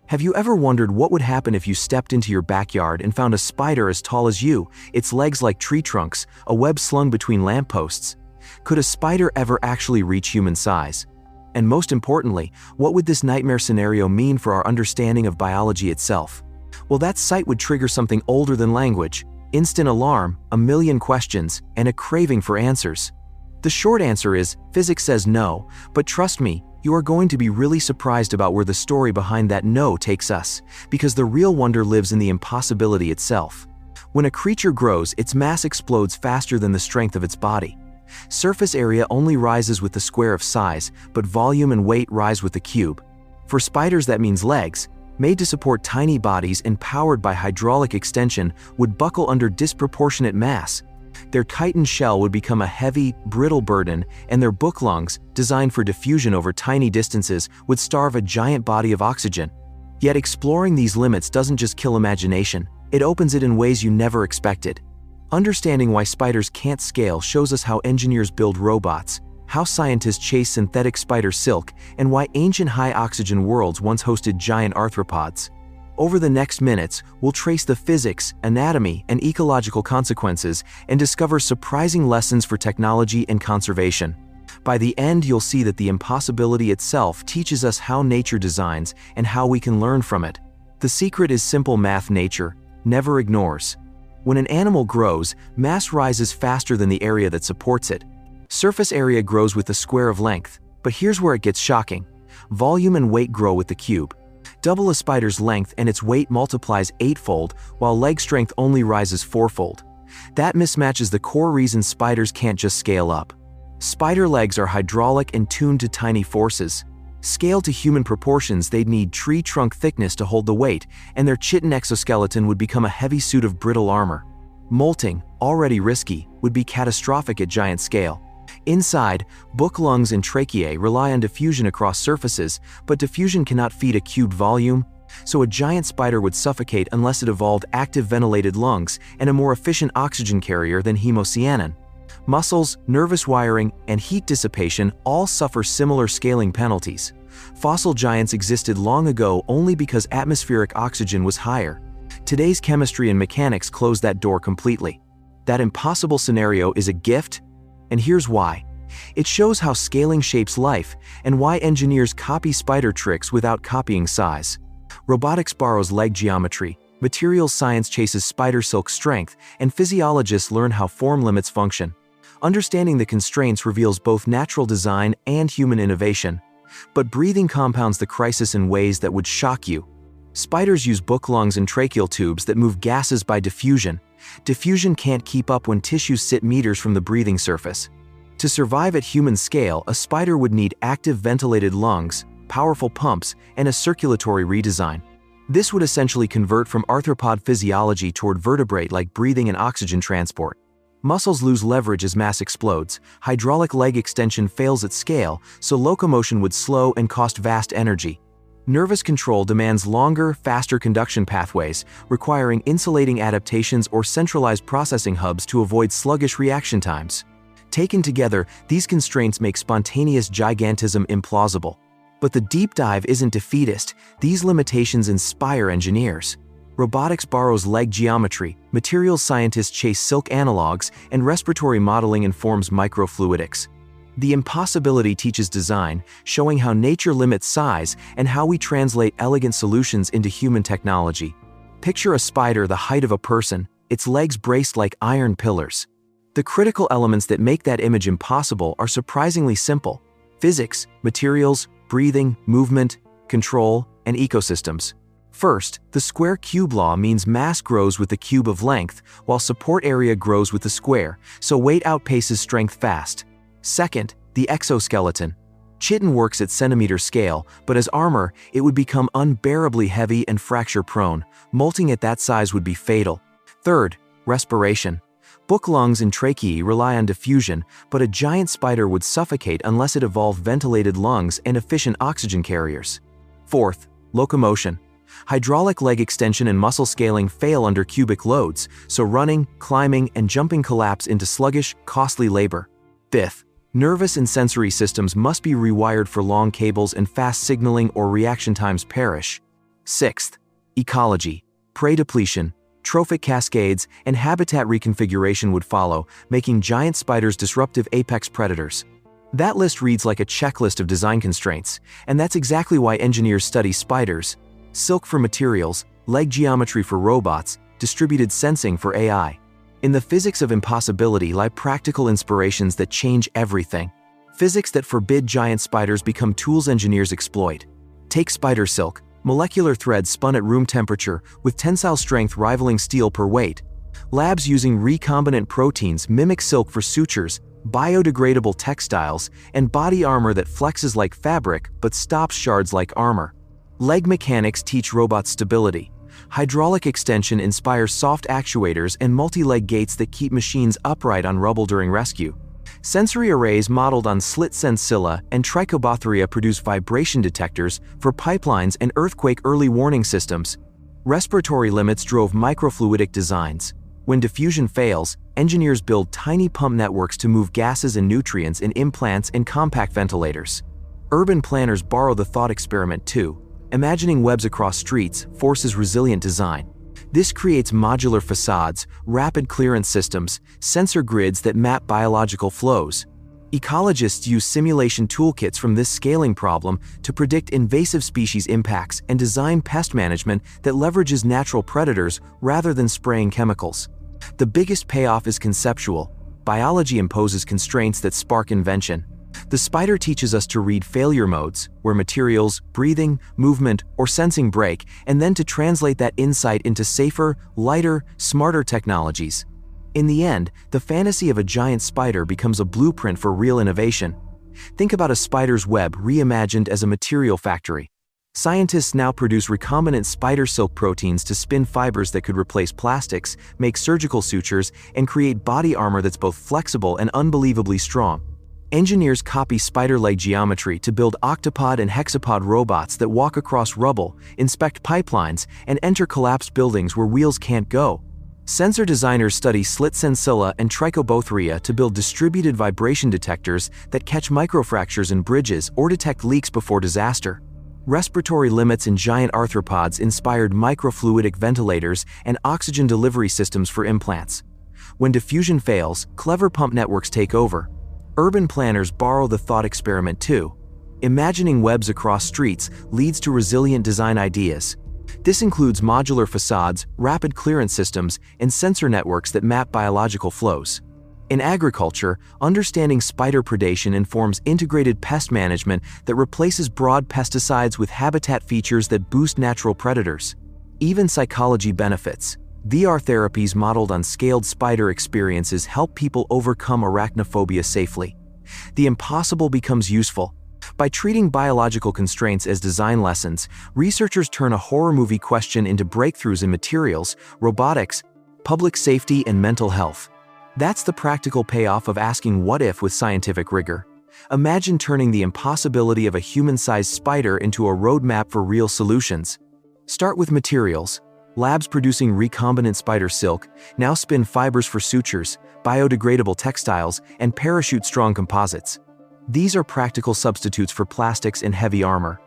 Have you ever wondered what would happen if you stepped into your backyard and found a spider as tall as you, its legs like tree trunks, a web slung between lampposts? Could a spider ever actually reach human size? And most importantly, what would this nightmare scenario mean for our understanding of biology itself? Well, that sight would trigger something older than language: instant alarm, a million questions, and a craving for answers. The short answer is, physics says no, but trust me, you are going to be really surprised about where the story behind that no takes us, because the real wonder lives in the impossibility itself. When a creature grows, its mass explodes faster than the strength of its body. Surface area only rises with the square of size, but volume and weight rise with the cube. For spiders, that means legs, made to support tiny bodies and powered by hydraulic extension, would buckle under disproportionate mass. Their chitin shell would become a heavy, brittle burden, and their book lungs, designed for diffusion over tiny distances, would starve a giant body of oxygen. Yet exploring these limits doesn't just kill imagination, it opens it in ways you never expected. Understanding why spiders can't scale shows us how engineers build robots, how scientists chase synthetic spider silk, and why ancient high-oxygen worlds once hosted giant arthropods. Over the next minutes, we'll trace the physics, anatomy, and ecological consequences and discover surprising lessons for technology and conservation. By the end, you'll see that the impossibility itself teaches us how nature designs and how we can learn from it. The secret is simple math: nature never ignores. When an animal grows, mass rises faster than the area that supports it. Surface area grows with the square of length, but here's where it gets shocking. Volume and weight grow with the cube. Double a spider's length and its weight multiplies 8-fold, while leg strength only rises 4-fold. That mismatch is the core reason spiders can't just scale up. Spider legs are hydraulic and tuned to tiny forces. Scaled to human proportions, they'd need tree trunk thickness to hold the weight, and their chitin exoskeleton would become a heavy suit of brittle armor. Molting, already risky, would be catastrophic at giant scale. Inside, book lungs and tracheae rely on diffusion across surfaces, but diffusion cannot feed a cubed volume, so a giant spider would suffocate unless it evolved active ventilated lungs and a more efficient oxygen carrier than hemocyanin. Muscles, nervous wiring, and heat dissipation all suffer similar scaling penalties. Fossil giants existed long ago only because atmospheric oxygen was higher. Today's chemistry and mechanics close that door completely. That impossible scenario is a gift, and here's why. It shows how scaling shapes life and why engineers copy spider tricks without copying size. Robotics borrows leg geometry, materials science chases spider silk strength, and physiologists learn how form limits function. Understanding the constraints reveals both natural design and human innovation. But breathing compounds the crisis in ways that would shock you. Spiders use book lungs and tracheal tubes that move gases by diffusion. Diffusion can't keep up when tissues sit meters from the breathing surface. To survive at human scale, a spider would need active ventilated lungs, powerful pumps, and a circulatory redesign. This would essentially convert from arthropod physiology toward vertebrate-like breathing and oxygen transport. Muscles lose leverage as mass explodes, hydraulic leg extension fails at scale, so locomotion would slow and cost vast energy. Nervous control demands longer, faster conduction pathways, requiring insulating adaptations or centralized processing hubs to avoid sluggish reaction times. Taken together, these constraints make spontaneous gigantism implausible. But the deep dive isn't defeatist. These limitations inspire engineers. Robotics borrows leg geometry, materials scientists chase silk analogs, and respiratory modeling informs microfluidics. The impossibility teaches design, showing how nature limits size and how we translate elegant solutions into human technology. Picture a spider the height of a person, its legs braced like iron pillars. The critical elements that make that image impossible are surprisingly simple: physics, materials, breathing, movement, control, and ecosystems. First, the square cube law means mass grows with the cube of length, while support area grows with the square, so weight outpaces strength fast. Second, the exoskeleton. Chitin works at centimeter scale, but as armor, it would become unbearably heavy and fracture-prone. Molting at that size would be fatal. Third, respiration. Book lungs and tracheae rely on diffusion, but a giant spider would suffocate unless it evolved ventilated lungs and efficient oxygen carriers. Fourth, locomotion. Hydraulic leg extension and muscle scaling fail under cubic loads, so running, climbing, and jumping collapse into sluggish, costly labor. Fifth, nervous and sensory systems must be rewired for long cables and fast signaling or reaction times perish. Sixth, ecology. Prey depletion, trophic cascades, and habitat reconfiguration would follow, making giant spiders disruptive apex predators. That list reads like a checklist of design constraints, and that's exactly why engineers study spiders: silk for materials, leg geometry for robots, distributed sensing for AI. In the physics of impossibility lie practical inspirations that change everything. Physics that forbid giant spiders become tools engineers exploit. Take spider silk, molecular threads spun at room temperature with tensile strength rivaling steel per weight. Labs using recombinant proteins mimic silk for sutures, biodegradable textiles, and body armor that flexes like fabric but stops shards like armor. Leg mechanics teach robots stability. Hydraulic extension inspires soft actuators and multi-leg gates that keep machines upright on rubble during rescue. Sensory arrays modeled on slit sensilla and trichobotheria produce vibration detectors for pipelines and earthquake early warning systems. Respiratory limits drove microfluidic designs. When diffusion fails, engineers build tiny pump networks to move gases and nutrients in implants and compact ventilators. Urban planners borrow the thought experiment too. Imagining webs across streets forces resilient design. This creates modular facades, rapid clearance systems, sensor grids that map biological flows. Ecologists use simulation toolkits from this scaling problem to predict invasive species impacts and design pest management that leverages natural predators rather than spraying chemicals. The biggest payoff is conceptual. Biology imposes constraints that spark invention. The spider teaches us to read failure modes, where materials, breathing, movement, or sensing break, and then to translate that insight into safer, lighter, smarter technologies. In the end, the fantasy of a giant spider becomes a blueprint for real innovation. Think about a spider's web reimagined as a material factory. Scientists now produce recombinant spider silk proteins to spin fibers that could replace plastics, make surgical sutures, and create body armor that's both flexible and unbelievably strong. Engineers copy spider leg geometry to build octopod and hexapod robots that walk across rubble, inspect pipelines, and enter collapsed buildings where wheels can't go. Sensor designers study slit sensilla and trichobotheria to build distributed vibration detectors that catch microfractures in bridges or detect leaks before disaster. Respiratory limits in giant arthropods inspired microfluidic ventilators and oxygen delivery systems for implants. When diffusion fails, clever pump networks take over. Urban planners borrow the thought experiment too. Imagining webs across streets leads to resilient design ideas. This includes modular facades, rapid clearance systems, and sensor networks that map biological flows. In agriculture, understanding spider predation informs integrated pest management that replaces broad pesticides with habitat features that boost natural predators. Even psychology benefits. VR therapies modeled on scaled spider experiences help people overcome arachnophobia safely. The impossible becomes useful. By treating biological constraints as design lessons, researchers turn a horror movie question into breakthroughs in materials, robotics, public safety, and mental health. That's the practical payoff of asking what if with scientific rigor. Imagine turning the impossibility of a human-sized spider into a roadmap for real solutions. Start with materials. Labs producing recombinant spider silk now spin fibers for sutures, biodegradable textiles, and parachute-strong composites. These are practical substitutes for plastics and heavy armor.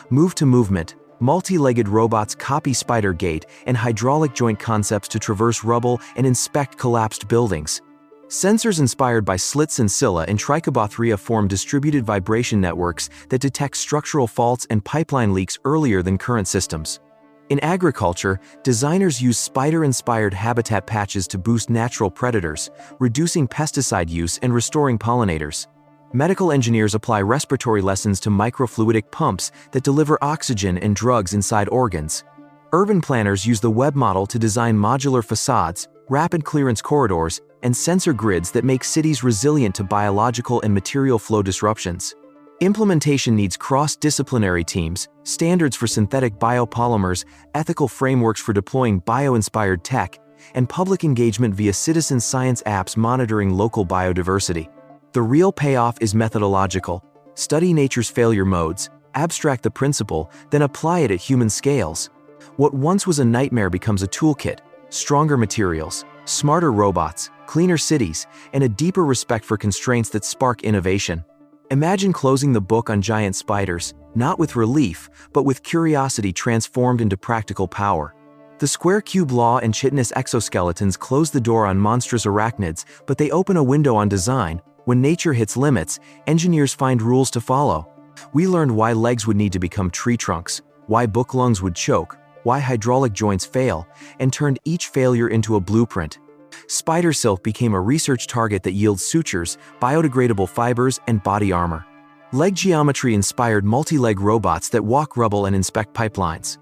Move to movement. Multi-legged robots copy spider gait and hydraulic joint concepts to traverse rubble and inspect collapsed buildings. Sensors inspired by slit sensilla and trichobotheria form distributed vibration networks that detect structural faults and pipeline leaks earlier than current systems. In agriculture, designers use spider-inspired habitat patches to boost natural predators, reducing pesticide use and restoring pollinators. Medical engineers apply respiratory lessons to microfluidic pumps that deliver oxygen and drugs inside organs. Urban planners use the web model to design modular facades, rapid clearance corridors, and sensor grids that make cities resilient to biological and material flow disruptions. Implementation needs cross-disciplinary teams, standards for synthetic biopolymers, ethical frameworks for deploying bio-inspired tech, and public engagement via citizen science apps monitoring local biodiversity. The real payoff is methodological. Study nature's failure modes, abstract the principle, then apply it at human scales. What once was a nightmare becomes a toolkit: stronger materials, smarter robots, cleaner cities, and a deeper respect for constraints that spark innovation. Imagine closing the book on giant spiders, not with relief, but with curiosity transformed into practical power. The square-cube law and chitinous exoskeletons close the door on monstrous arachnids, but they open a window on design. When nature hits limits, engineers find rules to follow. We learned why legs would need to become tree trunks, why book lungs would choke, why hydraulic joints fail, and turned each failure into a blueprint. Spider silk became a research target that yields sutures, biodegradable fibers, and body armor. Leg geometry inspired multi-leg robots that walk rubble and inspect pipelines.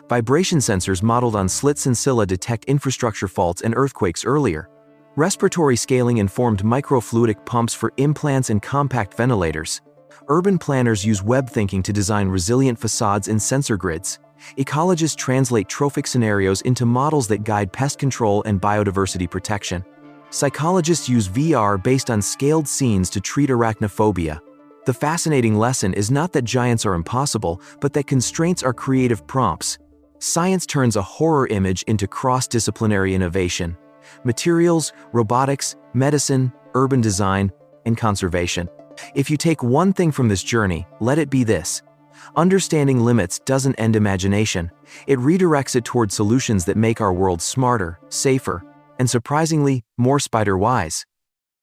Vibration sensors modeled on slits in scylla detect infrastructure faults and earthquakes earlier. Respiratory scaling informed microfluidic pumps for implants and compact ventilators. Urban planners use web thinking to design resilient facades in sensor grids. Ecologists translate trophic scenarios into models that guide pest control and biodiversity protection. Psychologists use VR based on scaled scenes to treat arachnophobia. The fascinating lesson is not that giants are impossible, but that constraints are creative prompts. Science turns a horror image into cross-disciplinary innovation. Materials, robotics, medicine, urban design, and conservation. If you take one thing from this journey, let it be this. Understanding limits doesn't end imagination. It redirects it toward solutions that make our world smarter, safer, and surprisingly, more spider-wise.